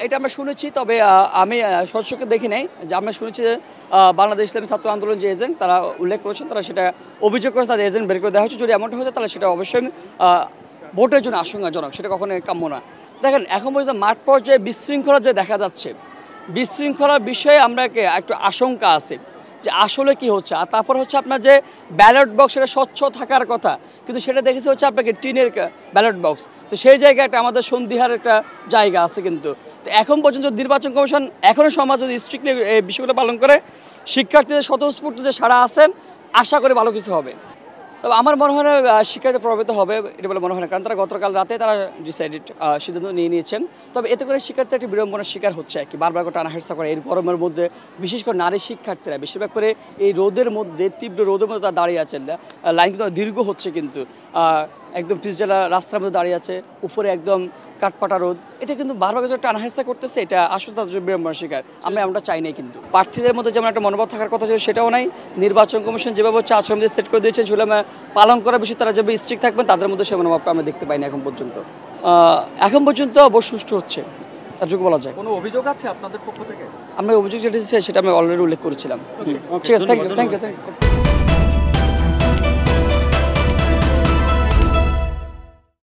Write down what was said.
এটা আমরা শুনেছি, তবে আমি সচক্ষে দেখি নাই। যে আমরা শুনেছি যে বাংলাদেশ ইসলামী ছাত্র আন্দোলন যে এজেন্ট তারা উল্লেখ করেছেন, তারা সেটা অভিযোগ করেছে তাদের এজেন্ট বের করে দেওয়া হচ্ছে। যদি এমনটা হতো তাহলে সেটা অবশ্যই ভোটের জন্য আশঙ্কাজনক, সেটা কখনোই কাম্য না। দেখেন এখন পর্যন্ত মাঠ পর্যায়ে বিশৃঙ্খলা যে দেখা যাচ্ছে, বিশৃঙ্খলার বিষয়ে আমরা একটু আশঙ্কা আছে যে আসলে কি হচ্ছে। আর তারপর হচ্ছে আপনার যে ব্যালট বক্স, সেটা স্বচ্ছ থাকার কথা, কিন্তু সেটা দেখেছি হচ্ছে আপনাকে টিনের ব্যালট বক্স। তো সেই জায়গায় একটা আমাদের সন্দিহার একটা জায়গা আছে। কিন্তু তো এখন পর্যন্ত নির্বাচন কমিশন এখনও সমাজ যদি স্ট্রিক্টলি এই বিষয়গুলো পালন করে, শিক্ষার্থীদের স্বতঃস্ফূর্ত যে সাড়া আছেন, আশা করে ভালো কিছু হবে। তবে আমার মনে হয় না শিক্ষার্থী প্রভাবিত হবে এটা বলে মনে হয় না, কারণ তারা গতকাল রাতে তারা সিদ্ধান্ত নিয়েছেন। তবে এতে করে শিক্ষার্থী একটি বিড়ম্বনার শিকার হচ্ছে আর কি, বারবার করে টানা হেরসা করে এই গরমের মধ্যে। বিশেষ করে নারী শিক্ষার্থীরা বেশিরভাগ করে এই রোদের মধ্যে, তীব্র রোদের মধ্যে তারা দাঁড়িয়ে আছেন। লাইন কিন্তু দীর্ঘ হচ্ছে, কিন্তু একদম পিচঢালা রাস্তার মধ্যে দাঁড়িয়ে আছে, উপরে একদম কাঠপাটা রোদ। এটা কিন্তু বারবার করে টানা হেরসা করতেছে, এটা আসলে তাদের বিড়ম্বনার শিকার। আমরা চাই নাই। কিন্তু প্রার্থীদের মধ্যে যেমন একটা মনোভাব থাকার কথা ছিল সেটাও নাই। নির্বাচন কমিশন যেভাবে হচ্ছে আচরণবিধি সেট করে দিয়েছেন, সেগুলো পালন করার বিষয়ে তারা যেভাবে স্ট্রিক্ট থাকবেন, তাদের মধ্যে সে মনোভাবটা আমরা দেখতে পাইনি এখন পর্যন্ত অবশ্য সুষ্ঠু হচ্ছে, তারটুকু বলা যায়। কোনো অভিযোগ আছে আপনাদের পক্ষ থেকে? আমরা অভিযোগ যেটা সেটা আমি অলরেডি উল্লেখ করেছিলাম। ঠিক আছে, থ্যাংক ইউ।